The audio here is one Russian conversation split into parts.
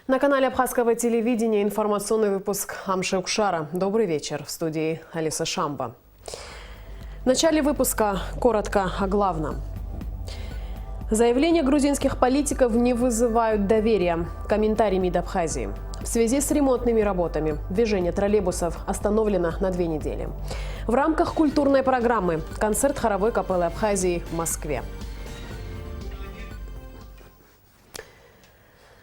На канале Абхазского телевидения информационный выпуск Амши Укшара. Добрый вечер. В студии Алиса Шамба. В начале выпуска коротко о главном. Заявления грузинских политиков не вызывают доверия. Комментарий МИД Абхазии. В связи с ремонтными работами движение троллейбусов остановлено на 2 недели. В рамках культурной программы концерт хоровой капеллы Абхазии в Москве.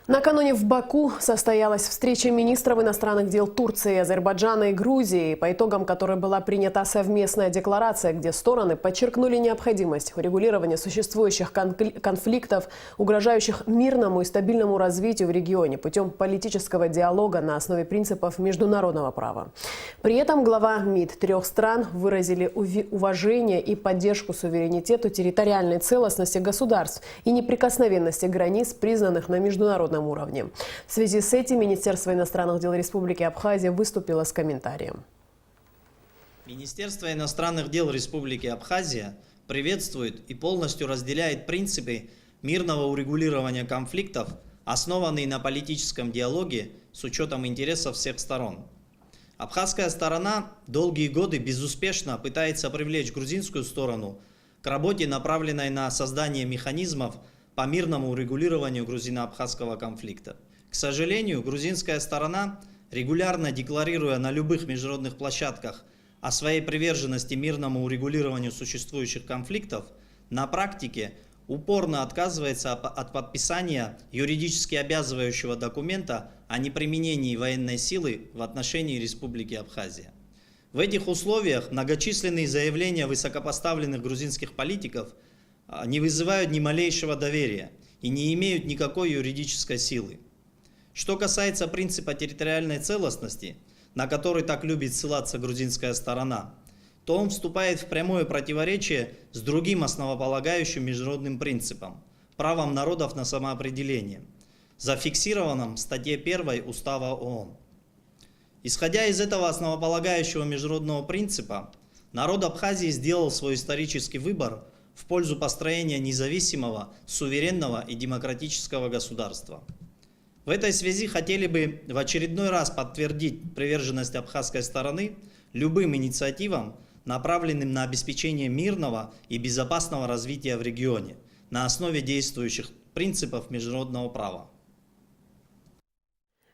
Накануне в Баку состоялась встреча министров иностранных дел Турции, Азербайджана и Грузии, по итогам которой была принята совместная декларация, где стороны подчеркнули необходимость урегулирования существующих конфликтов, угрожающих мирному и стабильному развитию в регионе путем политического диалога на основе принципов международного права. При этом глава МИД 3 стран выразили уважение и поддержку суверенитету, территориальной целостности государств и неприкосновенности границ, признанных на международном уровне. В связи с этим Министерство иностранных дел Республики Абхазия выступило с комментарием. Министерство иностранных дел Республики Абхазия приветствует и полностью разделяет принципы мирного урегулирования конфликтов, основанные на политическом диалоге с учетом интересов всех сторон. Абхазская сторона долгие годы безуспешно пытается привлечь грузинскую сторону к работе, направленной на создание механизмов по мирному урегулированию грузино-абхазского конфликта. К сожалению, грузинская сторона, регулярно декларируя на любых международных площадках о своей приверженности мирному урегулированию существующих конфликтов, на практике упорно отказывается от подписания юридически обязывающего документа о неприменении военной силы в отношении Республики Абхазия. В этих условиях многочисленные заявления высокопоставленных грузинских политиков не вызывают ни малейшего доверия и не имеют никакой юридической силы. Что касается принципа территориальной целостности, на который так любит ссылаться грузинская сторона, то он вступает в прямое противоречие с другим основополагающим международным принципом – правом народов на самоопределение, зафиксированным в статье 1 Устава ООН. Исходя из этого основополагающего международного принципа, народ Абхазии сделал свой исторический выбор в пользу построения независимого, суверенного и демократического государства. В этой связи хотели бы в очередной раз подтвердить приверженность абхазской стороны любым инициативам, направленным на обеспечение мирного и безопасного развития в регионе на основе действующих принципов международного права.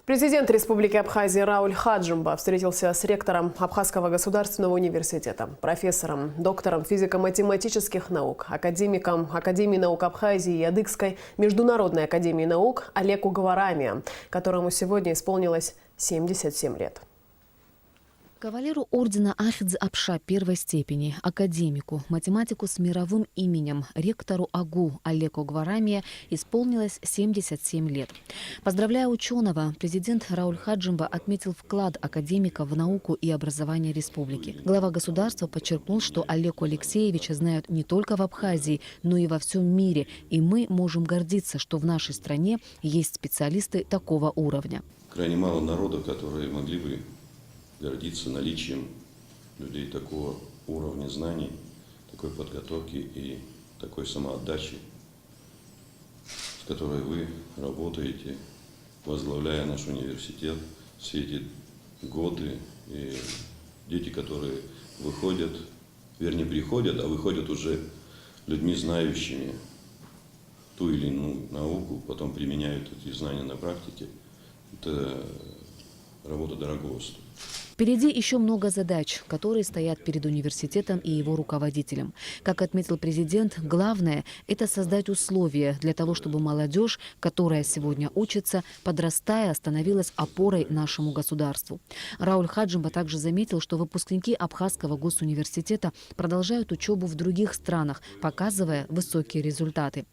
Президент Республики Абхазия Рауль Хаджимба встретился с ректором Абхазского государственного университета, профессором, доктором физико-математических наук, академиком Академии наук Абхазии и Адыгской международной академии наук Олеку Гварамия, которому сегодня исполнилось 77 лет. Кавалеру ордена Ахидзе Апша первой степени, академику, математику с мировым именем, ректору АГУ Олеку Гварамия исполнилось 77 лет. Поздравляя ученого, президент Рауль Хаджимба отметил вклад академика в науку и образование республики. Глава государства подчеркнул, что Олеку Алексеевича знают не только в Абхазии, но и во всем мире, и мы можем гордиться, что в нашей стране есть специалисты такого уровня. Крайне мало народов, которые могли бы гордиться наличием людей такого уровня знаний, такой подготовки и такой самоотдачи, с которой вы работаете, возглавляя наш университет все эти годы. И дети, которые выходят, вернее приходят, а выходят уже людьми, знающими ту или иную науку, потом применяют эти знания на практике, это работа дорогого стоит. Впереди еще много задач, которые стоят перед университетом и его руководителем. Как отметил президент, главное – это создать условия для того, чтобы молодежь, которая сегодня учится, подрастая, становилась опорой нашему государству. Рауль Хаджимба также заметил, что выпускники Абхазского госуниверситета продолжают учебу в других странах, показывая высокие результаты.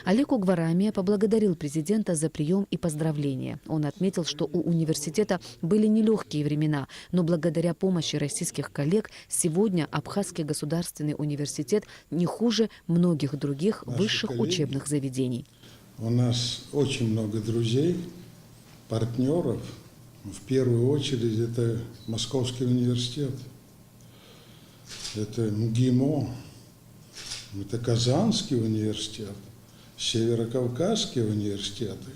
Олеку Гварамия поблагодарил президента за прием и поздравления. Он отметил, что у университета были нелегкие времена, но благодаря помощи российских коллег сегодня Абхазский государственный университет не хуже многих других высших учебных заведений. У нас очень много друзей, партнеров. В первую очередь это Московский университет, это МГИМО, это Казанский университет, Северокавказские университеты.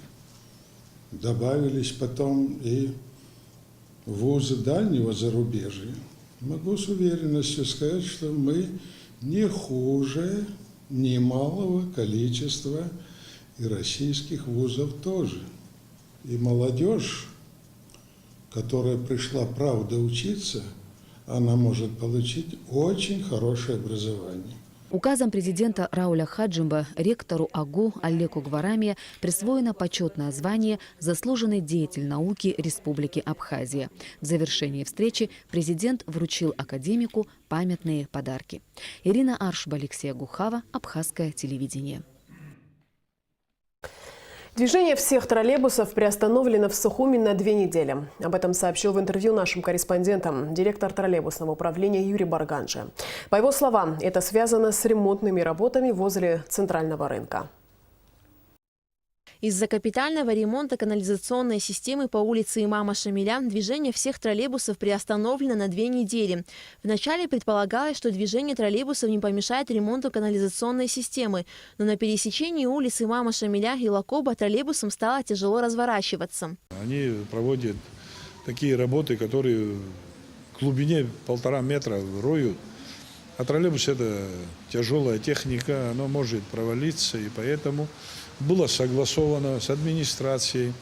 добавились потом и вузы дальнего зарубежья. Могу с уверенностью сказать, что мы не хуже немалого количества и российских вузов тоже. И молодежь, которая пришла, правда, учиться, она может получить очень хорошее образование. Указом президента Рауля Хаджимба ректору АГУ Алеку Гварамия присвоено почетное звание «Заслуженный деятель науки Республики Абхазия». В завершении встречи президент вручил академику памятные подарки. Ирина Аршба, Алексей Гухава, Абхазское телевидение. Движение всех троллейбусов приостановлено в Сухуми на 2 недели. Об этом сообщил в интервью нашим корреспондентам директор троллейбусного управления Юрий Барганжа. По его словам, это связано с ремонтными работами возле центрального рынка. Из-за капитального ремонта канализационной системы по улице Имама Шамиля движение всех троллейбусов приостановлено на 2 недели. Вначале предполагалось, что движение троллейбусов не помешает ремонту канализационной системы, но на пересечении улиц Имама Шамиля и Лакоба троллейбусам стало тяжело разворачиваться. Они проводят такие работы, которые в глубине 1,5 метра роют. А троллейбус – это тяжелая техника, она может провалиться, и поэтому было согласовано с администрацией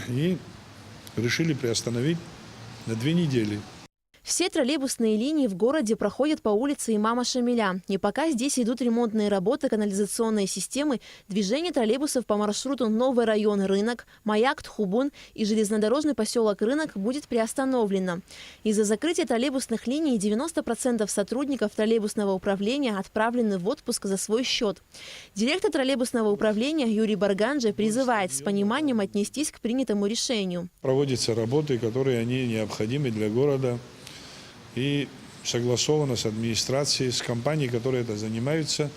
и решили приостановить на 2 недели. Все троллейбусные линии в городе проходят по улице Имама Шамиля. И пока здесь идут ремонтные работы канализационной системы, движение троллейбусов по маршруту Новый район Рынок, Маяк, Тхубун и железнодорожный поселок Рынок будет приостановлено. Из-за закрытия троллейбусных линий 90% сотрудников троллейбусного управления отправлены в отпуск за свой счет. Директор троллейбусного управления Юрий Барганжа призывает с пониманием отнестись к принятому решению. Проводятся работы, которые они необходимы для города. И согласовано с администрацией, с компанией, которые это занимаются,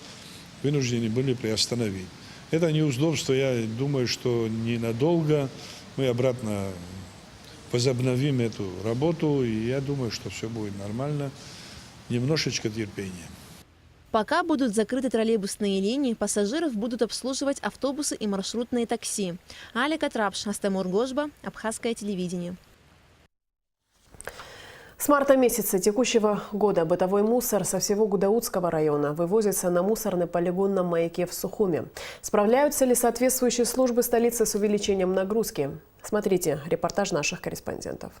вынуждены были приостановить. Это неудобство, я думаю, что ненадолго мы обратно возобновим эту работу, и я думаю, что все будет нормально. Немножечко терпения. Пока будут закрыты троллейбусные линии, пассажиров будут обслуживать автобусы и маршрутные такси. Алика Трапш, Астамур Гожба, Абхазское телевидение. С марта месяца текущего года бытовой мусор со всего Гудаутского района вывозится на мусорный полигон на Маяке в Сухуми. Справляются ли соответствующие службы столицы с увеличением нагрузки? Смотрите репортаж наших корреспондентов.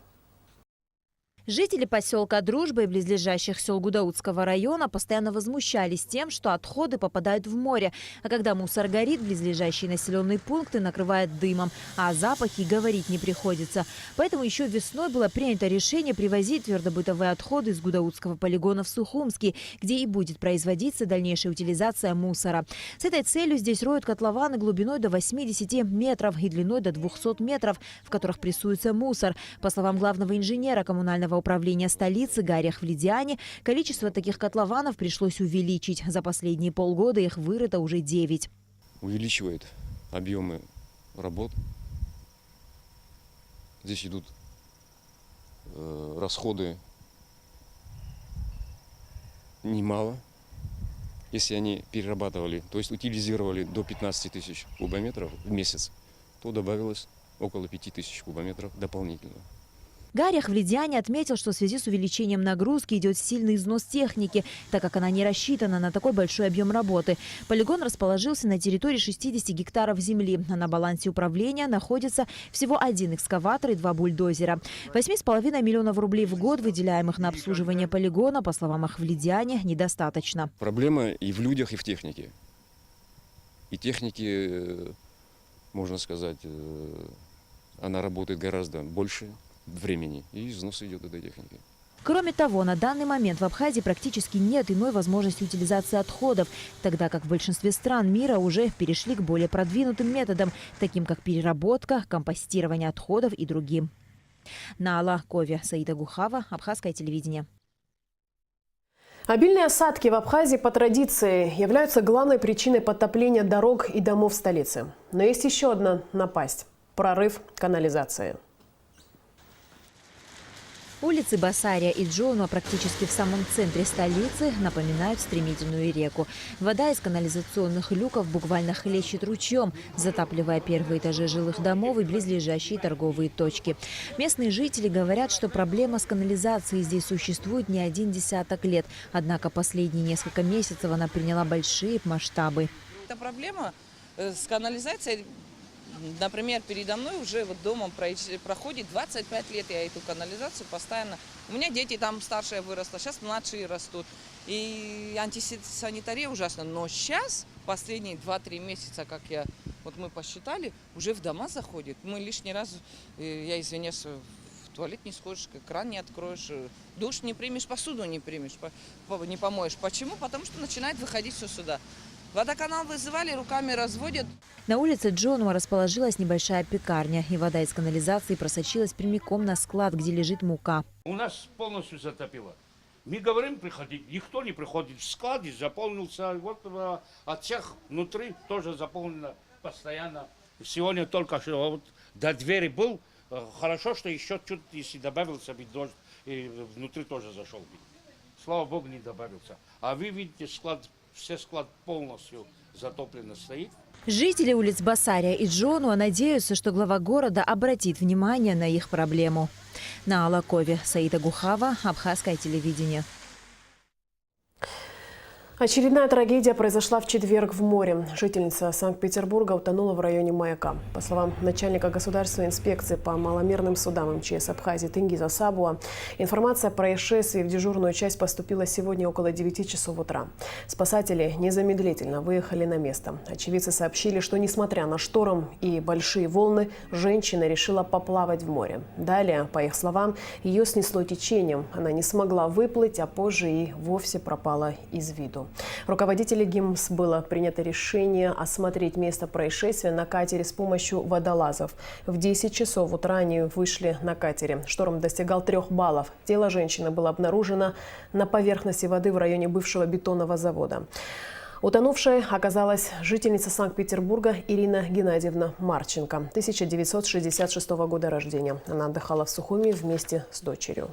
Жители поселка Дружба и близлежащих сел Гудаутского района постоянно возмущались тем, что отходы попадают в море. А когда мусор горит, близлежащие населенные пункты накрывает дымом, а о запахе и говорить не приходится. Поэтому еще весной было принято решение привозить твердобытовые отходы из Гудаутского полигона в Сухумский, где и будет производиться дальнейшая утилизация мусора. С этой целью здесь роют котлованы глубиной до 80 метров и длиной до 200 метров, в которых прессуется мусор. По словам главного инженера коммунального управления столицы Гария Хвледиани, количество таких котлованов пришлось увеличить. За последние полгода их вырыто уже 9. Увеличивает объемы работ. Здесь идут расходы немало. Если они перерабатывали, то есть утилизировали до 15 тысяч кубометров в месяц, то добавилось около 5 тысяч кубометров дополнительно. Гария Хвледиани отметил, что в связи с увеличением нагрузки идет сильный износ техники, так как она не рассчитана на такой большой объем работы. Полигон расположился на территории 60 гектаров земли. А на балансе управления находится всего 1 экскаватор и 2 бульдозера. 8,5 миллионов рублей в год, выделяемых на обслуживание полигона, по словам Хвледиани, недостаточно. Проблема и в людях, и в технике. И техники, можно сказать, она работает гораздо больше времени, и износ идет этой техники. Кроме того, на данный момент в Абхазии практически нет иной возможности утилизации отходов, тогда как в большинстве стран мира уже перешли к более продвинутым методам, таким как переработка, компостирование отходов и другим. Наала Кове, Саида Гухава, Абхазское телевидение. Обильные осадки в Абхазии по традиции являются главной причиной подтопления дорог и домов столицы. Но есть еще одна напасть – прорыв канализации. Улицы Басария и Джонуа практически в самом центре столицы напоминают стремительную реку. Вода из канализационных люков буквально хлещет ручьем, затапливая первые этажи жилых домов и близлежащие торговые точки. Местные жители говорят, что проблема с канализацией здесь существует не один десяток лет. Однако последние несколько месяцев она приняла большие масштабы. Эта проблема с канализацией, например, передо мной уже вот домом проходит 25 лет, я эту канализацию постоянно. У меня дети там старшие выросла, сейчас младшие растут. И антисанитария ужасна. Но сейчас, последние 2-3 месяца, как мы посчитали, уже в дома заходит. Мы лишний раз, я извиняюсь, в туалет не сходишь, кран не откроешь, душ не примешь, посуду не примешь, не помоешь. Почему? Потому что начинает выходить все сюда. Водоканал вызывали, руками разводят. На улице Джонуа расположилась небольшая пекарня, и вода из канализации просочилась прямиком на склад, где лежит мука. У нас полностью затопило. Мы говорим, приходить, никто не приходит. В складе заполнился, вот от всех внутри тоже заполнено постоянно. Сегодня только что вот до двери был. Хорошо, что еще чуть, если добавился бы дождь, и внутри тоже зашел бы. Слава Богу, не добавился. А вы видите, все склад полностью затоплено стоит. Жители улиц Басария и Джонуа надеются, что глава города обратит внимание на их проблему. На Алакове Саида Гухава, Абхазское телевидение. Очередная трагедия произошла в четверг в море. Жительница Санкт-Петербурга утонула в районе Маяка. По словам начальника государственной инспекции по маломерным судам МЧС Абхазии Тенгиза Сабуа, информация о происшествии в дежурную часть поступила сегодня около 9 часов утра. Спасатели незамедлительно выехали на место. Очевидцы сообщили, что несмотря на шторм и большие волны, женщина решила поплавать в море. Далее, по их словам, ее снесло течением. Она не смогла выплыть, а позже и вовсе пропала из виду. Руководителю ГИМС было принято решение осмотреть место происшествия на катере с помощью водолазов. В 10 часов утра они вышли на катере. Шторм достигал 3 баллов. Тело женщины было обнаружено на поверхности воды в районе бывшего бетонного завода. Утонувшей оказалась жительница Санкт-Петербурга Ирина Геннадьевна Марченко, 1966 года рождения. Она отдыхала в Сухуми вместе с дочерью.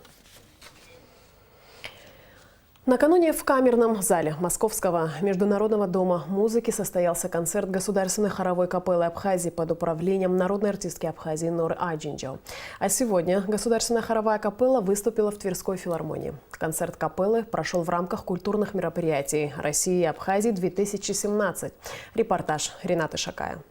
Накануне в камерном зале Московского международного дома музыки состоялся концерт Государственной хоровой капеллы Абхазии под управлением народной артистки Абхазии Норы Аджинджо. А сегодня Государственная хоровая капелла выступила в Тверской филармонии. Концерт капеллы прошел в рамках культурных мероприятий «России и Абхазии-2017». Репортаж Ренаты Шакая.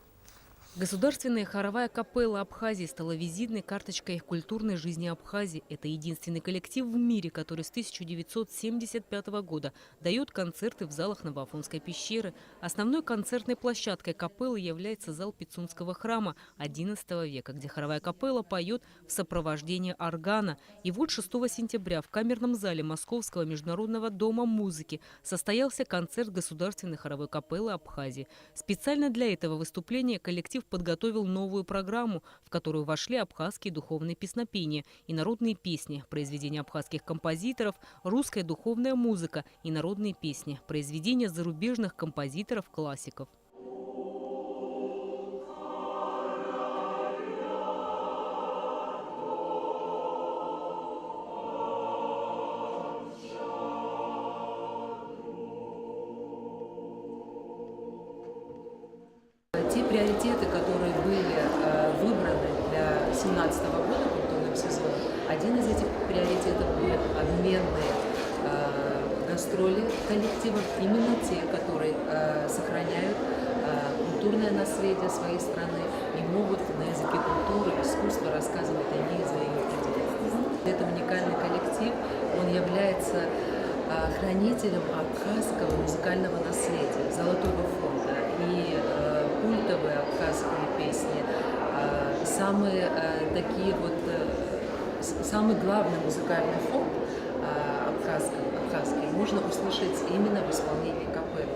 Государственная хоровая капелла Абхазии стала визитной карточкой культурной жизни Абхазии. Это единственный коллектив в мире, который с 1975 года дает концерты в залах Новоафонской пещеры. Основной концертной площадкой капеллы является зал Пицунского храма XI века, где хоровая капелла поет в сопровождении органа. И вот 6 сентября в камерном зале Московского международного дома музыки состоялся концерт Государственной хоровой капеллы Абхазии. Специально для этого выступления коллектив подготовил новую программу, в которую вошли абхазские духовные песнопения и народные песни, произведения абхазских композиторов, русская духовная музыка и народные песни, произведения зарубежных композиторов-классиков. Те приоритеты, которые были выбраны для 2017 года культурным сезоном, один из этих приоритетов были обменные гастроли коллективов, именно те, которые сохраняют культурное наследие своей страны и могут на языке культуры, искусства рассказывать о ней за ее пределами. Это уникальный коллектив, он является хранителем абхазского музыкального наследия, золотого фонда и культовые абхазские песни, самый главный музыкальный фонд абхазский можно услышать именно в исполнении капеллы.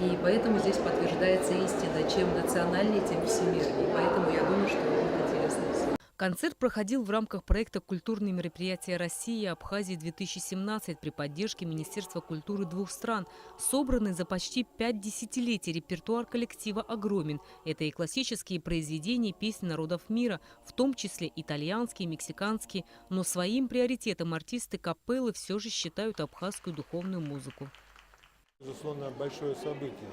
И поэтому здесь подтверждается истина, чем национальнее, тем всемирнее. Поэтому я думаю, что будет интересно всем. Концерт проходил в рамках проекта «Культурные мероприятия России и Абхазии-2017» при поддержке Министерства культуры двух стран. Собранный за почти 5 десятилетий репертуар коллектива огромен. Это и классические произведения песен народов мира, в том числе итальянские, мексиканские. Но своим приоритетом артисты капеллы все же считают абхазскую духовную музыку. Безусловно, большое событие.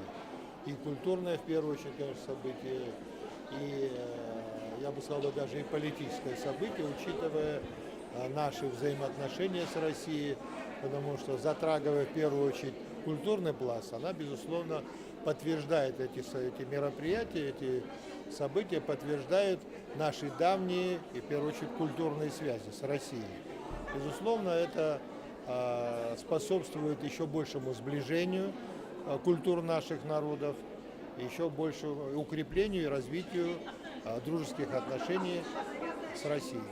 И культурное, в первую очередь, конечно, событие, и, я бы сказал, даже и политическое событие, учитывая наши взаимоотношения с Россией, потому что, затрагивая в первую очередь культурный пласт, она, безусловно, подтверждает эти мероприятия, эти события подтверждают наши давние и, в первую очередь, культурные связи с Россией. Безусловно, это способствует еще большему сближению культур наших народов, еще большему укреплению и развитию дружеских отношений с Россией.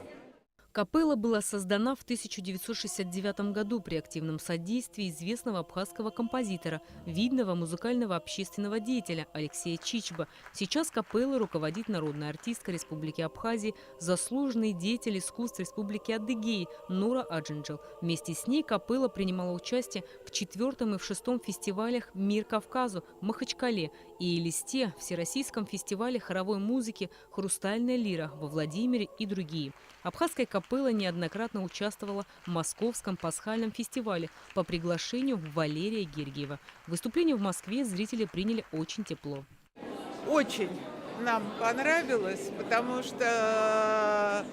Капелла была создана в 1969 году при активном содействии известного абхазского композитора, видного музыкального общественного деятеля Алексея Чичба. Сейчас капеллой руководит народная артистка Республики Абхазии, заслуженный деятель искусств Республики Адыгеи Нура Аджинджел. Вместе с ней капелла принимала участие в 4-м и в 6-м фестивалях «Мир Кавказу» в Махачкале и Элисте, Всероссийском фестивале хоровой музыки «Хрустальная лира» во Владимире и другие. Абхазская капелла неоднократно участвовала в Московском пасхальном фестивале по приглашению Валерия Гергиева. Выступление в Москве зрители приняли очень тепло. Очень нам понравилось, потому что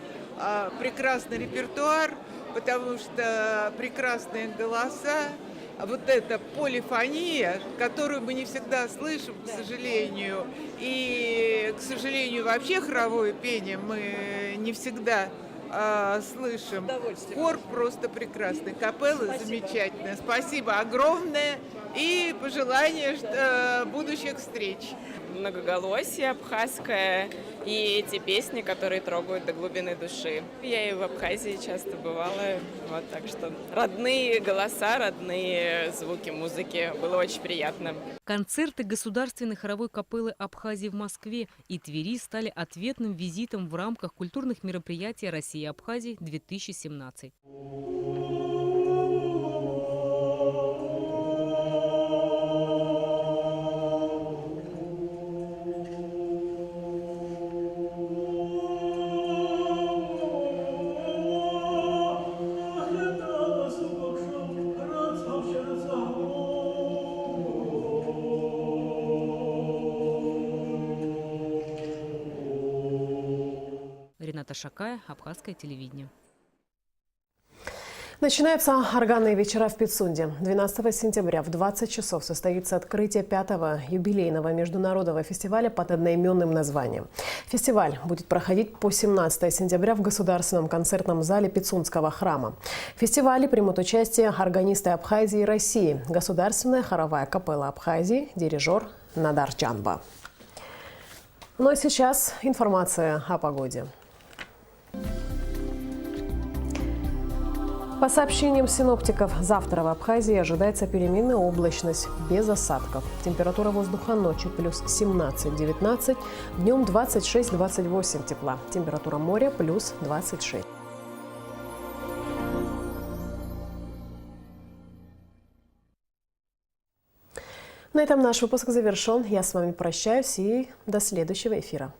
прекрасный репертуар, потому что прекрасные голоса. Вот эта полифония, которую мы не всегда слышим, к сожалению, и, к сожалению, вообще хоровое пение мы не всегда слышим. Хор просто прекрасный, капелла замечательная. Спасибо огромное и пожелания будущих встреч. Многоголосие абхазское и эти песни, которые трогают до глубины души. Я и в Абхазии часто бывала, вот, так что родные голоса, родные звуки музыки. Было очень приятно. Концерты государственной хоровой капеллы Абхазии в Москве и Твери стали ответным визитом в рамках культурных мероприятий России и Абхазии 2017. Рената Шакая, Абхазское телевидение. Начинаются органные вечера в Пицунде. 12 сентября в 20 часов состоится открытие 5-го юбилейного международного фестиваля под одноименным названием. Фестиваль будет проходить по 17 сентября в Государственном концертном зале Пицунского храма. В фестивале примут участие органисты Абхазии и России, Государственная хоровая капелла Абхазии, дирижер Надар Джанба. Ну а сейчас информация о погоде. По сообщениям синоптиков, завтра в Абхазии ожидается переменная облачность без осадков. Температура воздуха ночью плюс 17-19, днем 26-28 тепла. Температура моря плюс 26. На этом наш выпуск завершен. Я с вами прощаюсь и до следующего эфира.